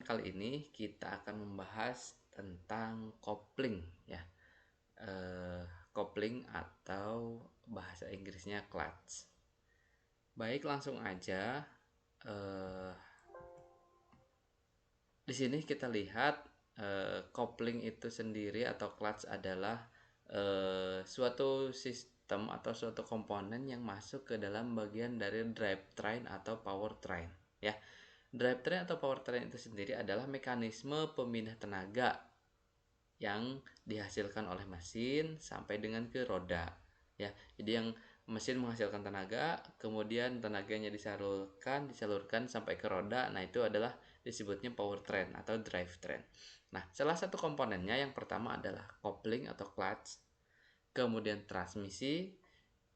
Kali ini kita akan membahas tentang kopling ya. Eh, Kopling atau bahasa Inggrisnya clutch. Baik, langsung aja. Eh, di sini kita lihat kopling itu sendiri atau clutch adalah suatu sistem atau suatu komponen yang masuk ke dalam bagian dari drivetrain atau powertrain ya. Drivetrain atau powertrain itu sendiri adalah mekanisme pemindah tenaga yang dihasilkan oleh mesin sampai dengan ke roda ya. Jadi yang mesin menghasilkan tenaga, kemudian tenaganya disalurkan sampai ke roda. Nah, itu adalah disebutnya powertrain atau drivetrain. Nah, salah satu komponennya yang pertama adalah kopling atau clutch, kemudian transmisi,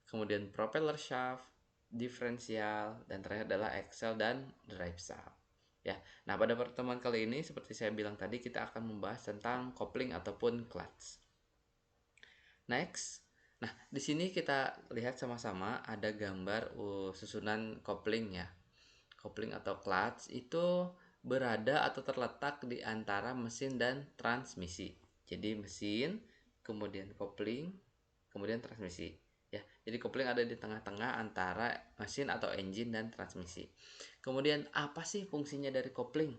kemudian propeller shaft, diferensial, dan terakhir adalah axle dan drive shaft. Ya. Nah, pada pertemuan kali ini seperti saya bilang tadi, kita akan membahas tentang kopling ataupun clutch. Next. Nah, di sini kita lihat sama-sama ada gambar susunan kopling ya. Kopling atau clutch itu berada atau terletak di antara mesin dan transmisi. Jadi mesin, kemudian kopling, kemudian transmisi. Ya, jadi kopling ada di tengah-tengah antara mesin atau engine dan transmisi. Kemudian apa sih fungsinya dari kopling?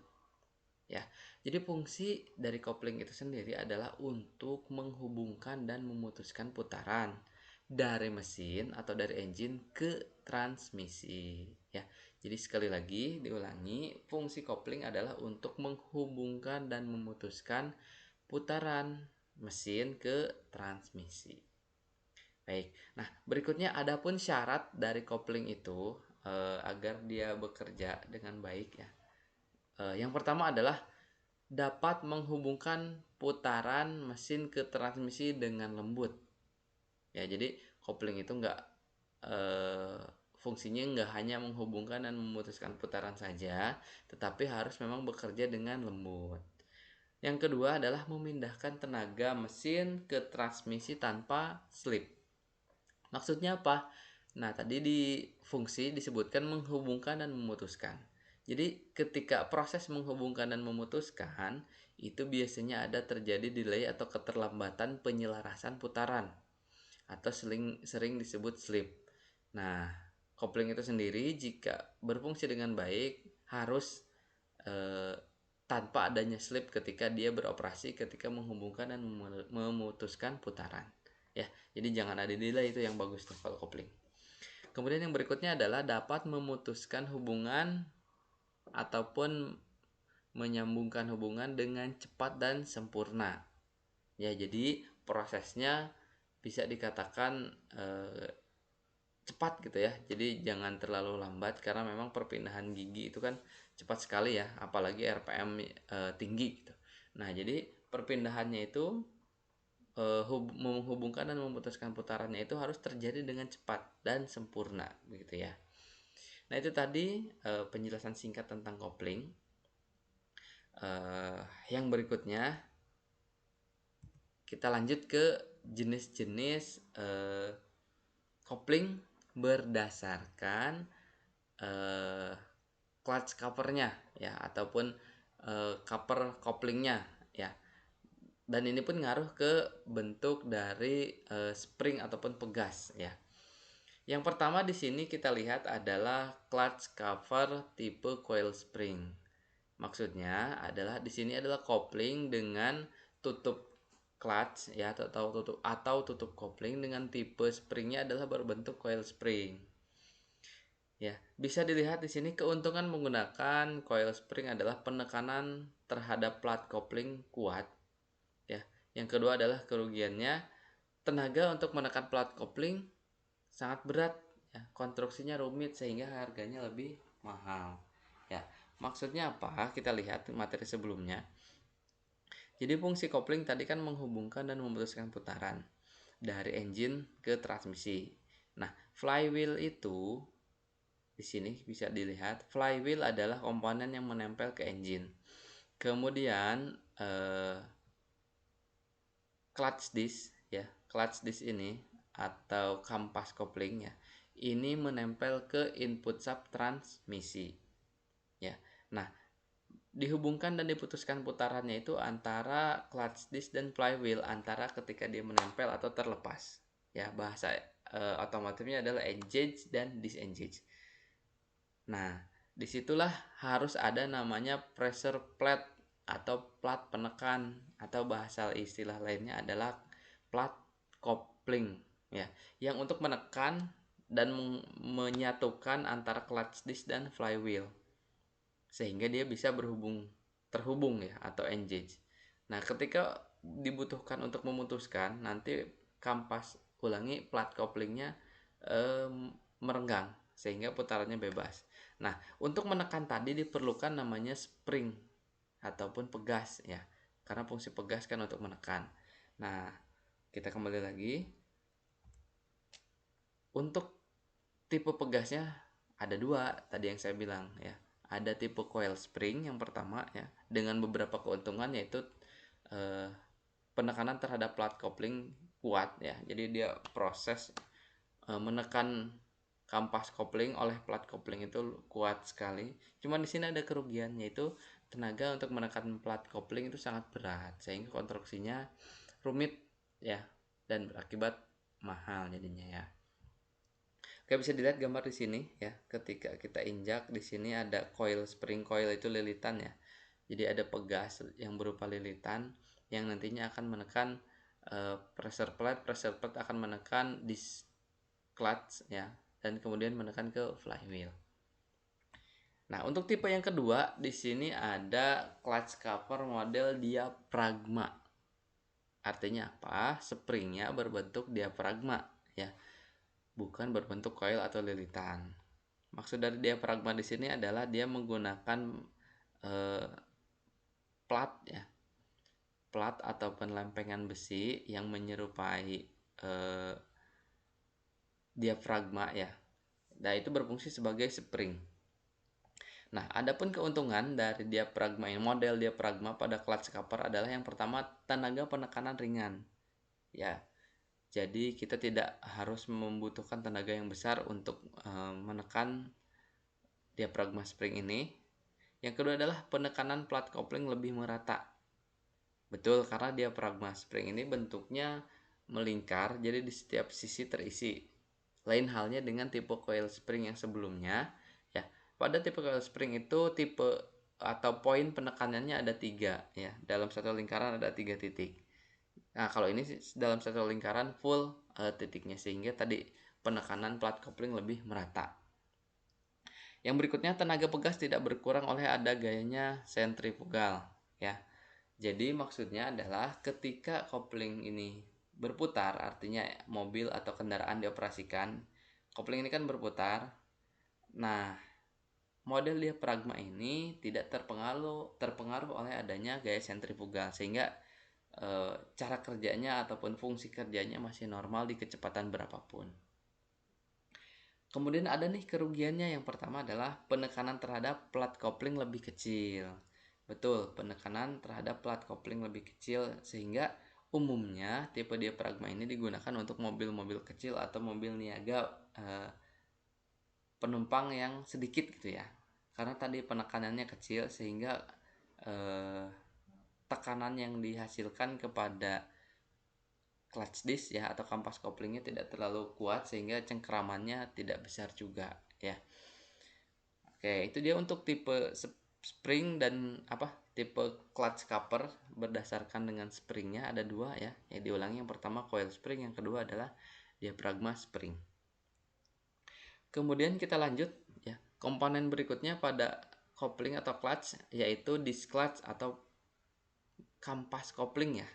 Ya, jadi fungsi dari kopling itu sendiri adalah untuk menghubungkan dan memutuskan putaran dari mesin atau dari engine ke transmisi. Ya, jadi sekali lagi diulangi, fungsi kopling adalah untuk menghubungkan dan memutuskan putaran mesin ke transmisi. Baik, nah berikutnya adapun syarat dari kopling itu agar dia bekerja dengan baik ya. Yang pertama adalah dapat menghubungkan putaran mesin ke transmisi dengan lembut. Ya, jadi kopling itu eh, fungsinya nggak hanya menghubungkan dan memutuskan putaran saja, tetapi harus memang bekerja dengan lembut. Yang kedua adalah memindahkan tenaga mesin ke transmisi tanpa slip. Maksudnya apa? Nah, tadi di fungsi disebutkan menghubungkan dan memutuskan. Jadi, ketika proses menghubungkan dan memutuskan, itu biasanya ada terjadi delay atau keterlambatan penyelarasan putaran atau sering disebut slip. Nah, kopling itu sendiri jika berfungsi dengan baik harus eh, tanpa adanya slip ketika dia beroperasi ketika menghubungkan dan memutuskan putaran. Ya, jadi jangan ada delay, itu yang bagus tuh kalau kopling. Kemudian yang berikutnya adalah dapat memutuskan hubungan ataupun menyambungkan hubungan dengan cepat dan sempurna. Ya, jadi prosesnya bisa dikatakan cepat gitu ya. Jadi jangan terlalu lambat karena memang perpindahan gigi itu kan cepat sekali ya, apalagi RPM tinggi gitu. Nah, jadi perpindahannya itu menghubungkan dan memutuskan putarannya itu harus terjadi dengan cepat dan sempurna begitu ya. Nah, itu tadi penjelasan singkat tentang kopling. Yang berikutnya kita lanjut ke jenis-jenis kopling berdasarkan eh, clutch covernya ya, ataupun cover koplingnya ya. Dan ini pun ngaruh ke bentuk dari spring ataupun pegas ya. Yang pertama di sini kita lihat adalah clutch cover tipe coil spring. Maksudnya adalah di sini adalah kopling dengan tutup clutch ya, atau tutup kopling dengan tipe springnya adalah berbentuk coil spring. Ya, bisa dilihat di sini keuntungan menggunakan coil spring adalah penekanan terhadap plat kopling kuat. Ya, yang kedua adalah kerugiannya, tenaga untuk menekan plat kopling sangat berat. Ya, konstruksinya rumit sehingga harganya lebih mahal. Ya, maksudnya apa? Kita lihat materi sebelumnya. Jadi fungsi kopling tadi kan menghubungkan dan memutuskan putaran dari engine ke transmisi. Nah, flywheel itu di sini bisa dilihat, flywheel adalah komponen yang menempel ke engine. Kemudian clutch disc ini atau kampas koplingnya ini menempel ke input sub transmisi. Ya. Nah, dihubungkan dan diputuskan putarannya itu antara clutch disc dan flywheel, antara ketika dia menempel atau terlepas. Ya, bahasa otomotifnya adalah engage dan disengage. Nah, disitulah harus ada namanya pressure plate atau plat penekan, atau bahasa istilah lainnya adalah plat coupling, ya, yang untuk menekan dan menyatukan antara clutch disc dan flywheel sehingga dia bisa terhubung ya, atau engage. Nah, ketika dibutuhkan untuk memutuskan, nanti plat couplingnya merenggang sehingga putarannya bebas. Nah, untuk menekan tadi diperlukan namanya spring ataupun pegas ya, karena fungsi pegas kan untuk menekan. Nah, kita kembali lagi. Untuk tipe pegasnya ada dua tadi yang saya bilang ya. Ada tipe coil spring yang pertama ya, dengan beberapa keuntungan, yaitu penekanan terhadap plat coupling kuat ya. Jadi dia proses menekan kampas kopling oleh plat kopling itu kuat sekali. Cuman di sini ada kerugian, yaitu tenaga untuk menekan plat kopling itu sangat berat sehingga konstruksinya rumit ya, dan berakibat mahal jadinya ya. Oke, bisa dilihat gambar di sini ya. Ketika kita injak, di sini ada coil spring coil, itu lilitan ya. Jadi ada pegas yang berupa lilitan yang nantinya akan menekan pressure plate akan menekan disc clutch ya, dan kemudian menekan ke flywheel. Nah, untuk tipe yang kedua di sini ada clutch cover model diafragma. Artinya apa? Springnya berbentuk diafragma ya, bukan berbentuk coil atau lilitan. Maksud dari diafragma di sini adalah dia menggunakan plat ya, plat ataupun lempengan besi yang menyerupai diafragma ya. Nah, itu berfungsi sebagai spring. Nah, adapun keuntungan dari diafragma ini, model diafragma pada clutch cover adalah yang pertama, tenaga penekanan ringan. Ya. Jadi kita tidak harus membutuhkan tenaga yang besar untuk menekan diafragma spring ini. Yang kedua adalah penekanan plat coupling lebih merata. Betul, karena diafragma spring ini bentuknya melingkar, jadi di setiap sisi terisi. Lain halnya dengan tipe coil spring yang sebelumnya. Ya, pada tipe coil spring itu tipe atau poin penekanannya ada 3 ya. Dalam satu lingkaran ada 3 titik. Nah, kalau ini dalam satu lingkaran full titiknya, sehingga tadi penekanan plat coupling lebih merata. Yang berikutnya, tenaga pegas tidak berkurang oleh ada gayanya sentrifugal ya. Jadi maksudnya adalah ketika kopling ini berputar, artinya mobil atau kendaraan dioperasikan, kopling ini kan berputar. Nah, model diafragma ini tidak terpengaruh oleh adanya gaya sentrifugal, sehingga cara kerjanya ataupun fungsi kerjanya masih normal di kecepatan berapapun. Kemudian ada nih kerugiannya. Yang pertama adalah penekanan terhadap plat kopling lebih kecil. Betul, penekanan terhadap plat kopling lebih kecil, sehingga umumnya tipe diafragma ini digunakan untuk mobil-mobil kecil atau mobil niaga penumpang yang sedikit gitu ya. Karena tadi penekanannya kecil, sehingga tekanan yang dihasilkan kepada clutch disc ya atau kampas koplingnya tidak terlalu kuat, sehingga cengkeramannya tidak besar juga ya. Oke, itu dia untuk tipe spring dan tipe clutch cover berdasarkan dengan springnya ada dua ya. Yang diulangi, yang pertama coil spring, yang kedua adalah diafragma spring. Kemudian kita lanjut ya. Komponen berikutnya pada kopling atau clutch yaitu disc clutch atau kampas kopling ya.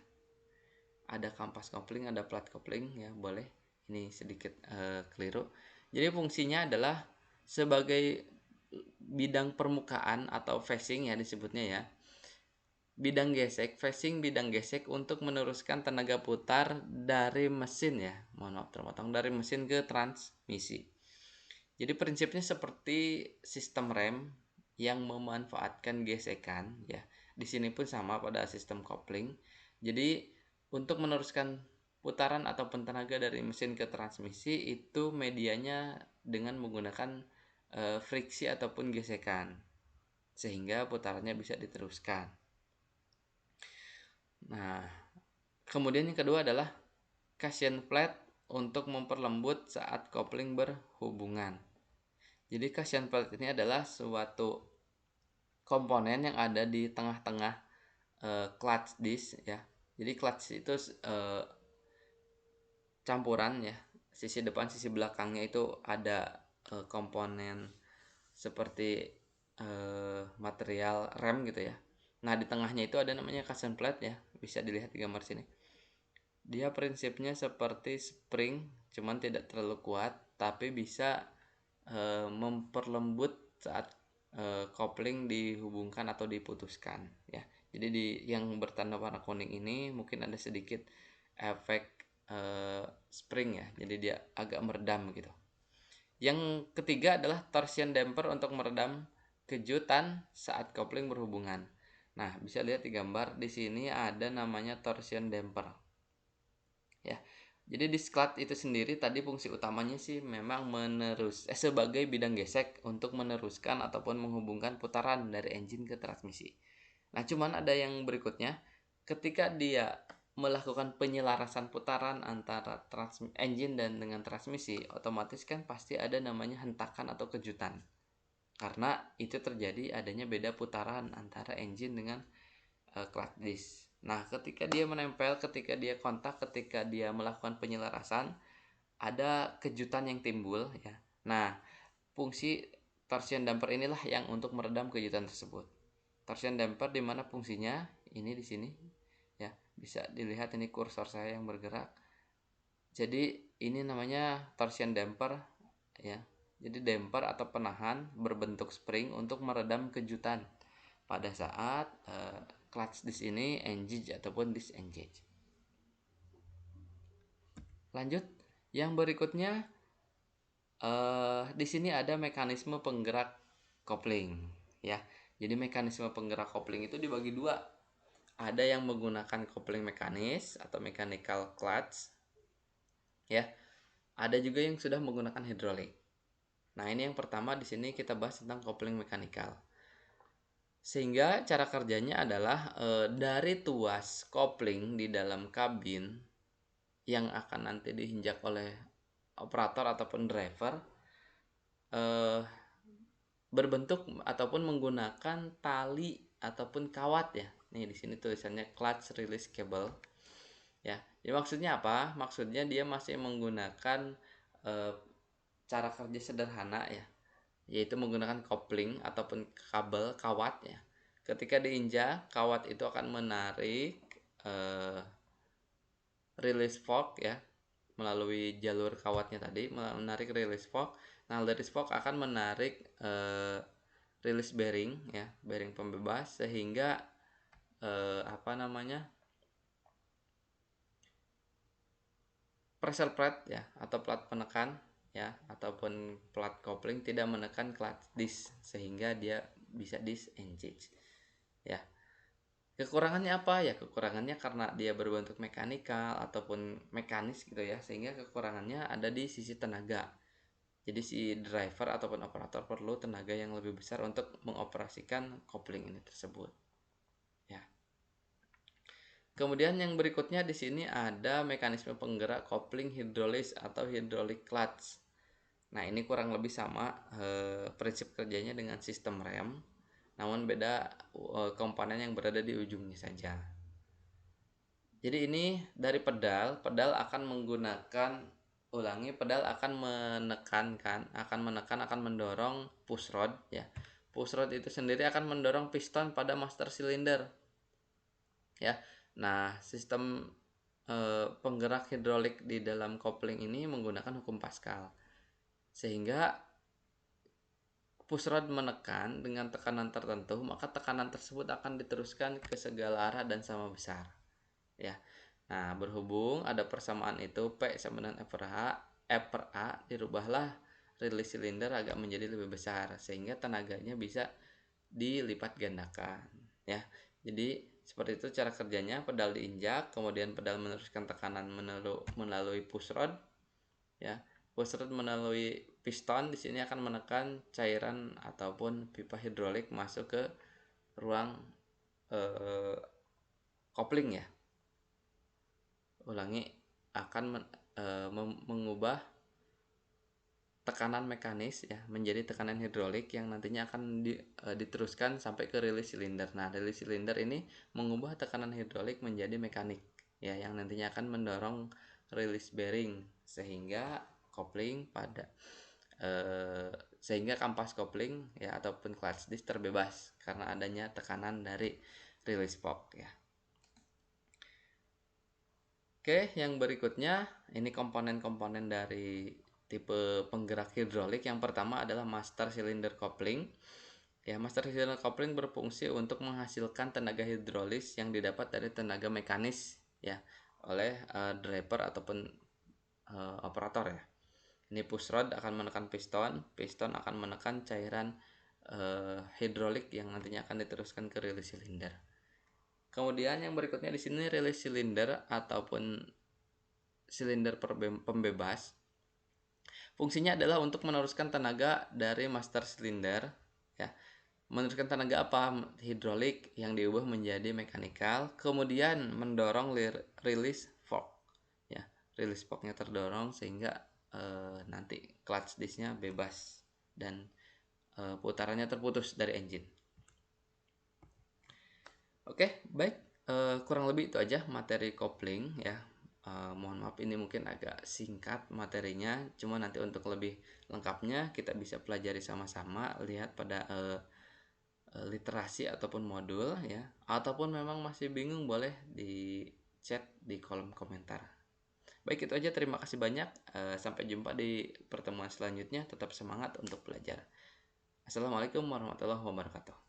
Ada kampas kopling, ada plat kopling ya, boleh. Ini sedikit keliru. Jadi fungsinya adalah sebagai bidang permukaan atau facing ya disebutnya ya. Bidang gesek, facing bidang gesek untuk meneruskan tenaga putar dari mesin ya. Mohon maaf terpotong, dari mesin ke transmisi. Jadi prinsipnya seperti sistem rem yang memanfaatkan gesekan ya. Di sini pun sama pada sistem kopling. Jadi untuk meneruskan putaran ataupun tenaga dari mesin ke transmisi itu medianya dengan menggunakan friksi ataupun gesekan. sehingga putarannya bisa diteruskan. Nah, kemudian yang kedua adalah cushion plate untuk memperlembut saat kopling berhubungan. Jadi cushion plate ini adalah suatu komponen yang ada di tengah-tengah clutch disc ya. Jadi clutch itu campuran ya. Sisi depan, sisi belakangnya itu ada komponen seperti material rem gitu ya. Nah, di tengahnya itu ada namanya cushion plate ya. Bisa dilihat di gambar sini. Dia prinsipnya seperti spring, cuman tidak terlalu kuat, tapi bisa memperlembut saat kopling dihubungkan atau diputuskan ya. Jadi yang bertanda warna kuning ini mungkin ada sedikit efek spring ya. Jadi dia agak meredam gitu. Yang ketiga adalah torsion damper untuk meredam kejutan saat kopling berhubungan. Nah, bisa lihat di gambar di sini ada namanya torsion damper. Ya. Jadi di clutch itu sendiri tadi fungsi utamanya sih memang sebagai bidang gesek untuk meneruskan ataupun menghubungkan putaran dari engine ke transmisi. Nah, cuman ada yang berikutnya, ketika dia melakukan penyelarasan putaran antara engine dan dengan transmisi, otomatis kan pasti ada namanya hentakan atau kejutan. Karena itu terjadi adanya beda putaran antara engine dengan clutch disc. Nah, ketika dia menempel, ketika dia kontak, ketika dia melakukan penyelarasan, ada kejutan yang timbul ya. Nah, fungsi torsion damper inilah yang untuk meredam kejutan tersebut. Torsion damper di mana fungsinya ini di sini ya. Bisa dilihat ini kursor saya yang bergerak. Jadi ini namanya torsion damper ya. Jadi damper atau penahan berbentuk spring untuk meredam kejutan pada saat clutch disc ini engage ataupun disengage. Lanjut, yang berikutnya di sini ada mekanisme penggerak kopling ya. Jadi mekanisme penggerak kopling itu dibagi dua. Ada yang menggunakan kopling mekanis atau mechanical clutch ya. Ada juga yang sudah menggunakan hidrolik. Nah, ini yang pertama di sini kita bahas tentang kopling mechanical. Sehingga cara kerjanya adalah dari tuas kopling di dalam kabin yang akan nanti diinjak oleh operator ataupun driver berbentuk ataupun menggunakan tali ataupun kawat ya. Nih di sini tulisannya clutch release cable. Ya. Jadi maksudnya apa? Maksudnya dia masih menggunakan cara kerja sederhana ya, yaitu menggunakan kopling ataupun kabel kawat ya. Ketika diinjak, kawat itu akan menarik release fork ya, melalui jalur kawatnya tadi menarik release fork. Nah, release fork akan menarik release bearing ya, bearing pembebas sehingga pressure plate ya atau plat penekan ya ataupun plat kopling tidak menekan clutch disc sehingga dia bisa disengage ya. Kekurangannya apa ya? Kekurangannya karena dia berbentuk mekanikal ataupun mekanis gitu ya, sehingga kekurangannya ada di sisi tenaga. Jadi si driver ataupun operator perlu tenaga yang lebih besar untuk mengoperasikan kopling ini tersebut. Ya. Kemudian yang berikutnya di sini ada mekanisme penggerak kopling hidrolis atau hydraulic clutch. Nah, ini kurang lebih sama prinsip kerjanya dengan sistem rem, namun beda komponen yang berada di ujungnya saja. Jadi ini dari pedal akan menggunakan pedal akan akan mendorong push rod ya. Push rod itu sendiri akan mendorong piston pada master cylinder ya. Nah, sistem penggerak hidrolik di dalam kopling ini menggunakan hukum Pascal. Sehingga push rod menekan dengan tekanan tertentu, maka tekanan tersebut akan diteruskan ke segala arah dan sama besar. Ya. Nah, berhubung ada persamaan itu P sama dengan F per A, dirubahlah release silinder agak menjadi lebih besar sehingga tenaganya bisa dilipat gandakan ya. Jadi seperti itu cara kerjanya, pedal diinjak, kemudian pedal meneruskan tekanan melalui push rod ya. Push rod melalui piston di sini akan menekan cairan ataupun pipa hidrolik masuk ke ruang kopling ya. Ulangi, akan mengubah tekanan mekanis ya menjadi tekanan hidrolik yang nantinya akan diteruskan sampai ke rilis silinder. Nah, rilis silinder ini mengubah tekanan hidrolik menjadi mekanik ya, yang nantinya akan mendorong rilis bearing sehingga kopling sehingga kampas kopling ya ataupun clutch disc terbebas karena adanya tekanan dari rilis spoke ya. Oke, yang berikutnya ini komponen-komponen dari tipe penggerak hidrolik. Yang pertama adalah master cylinder coupling. Ya, master cylinder coupling berfungsi untuk menghasilkan tenaga hidrolis yang didapat dari tenaga mekanis ya oleh driver ataupun operator ya. Ini push rod akan menekan piston, piston akan menekan cairan hidrolik yang nantinya akan diteruskan ke rilis silinder. Kemudian yang berikutnya di sini rilis silinder ataupun silinder pembebas. Fungsinya adalah untuk meneruskan tenaga dari master silinder ya. Meneruskan tenaga apa? Hidrolik yang diubah menjadi mekanikal, kemudian mendorong rilis fork ya. Rilis forknya terdorong sehingga nanti clutch disc-nya bebas dan putarannya terputus dari engine. Oke, baik. Kurang lebih itu aja materi kopling ya. Mohon maaf ini mungkin agak singkat materinya, cuma nanti untuk lebih lengkapnya kita bisa pelajari sama-sama, lihat pada literasi ataupun modul ya. Ataupun memang masih bingung boleh di chat di kolom komentar. Baik, itu aja, terima kasih banyak. Sampai jumpa di pertemuan selanjutnya. Tetap semangat untuk belajar. Assalamualaikum warahmatullahi wabarakatuh.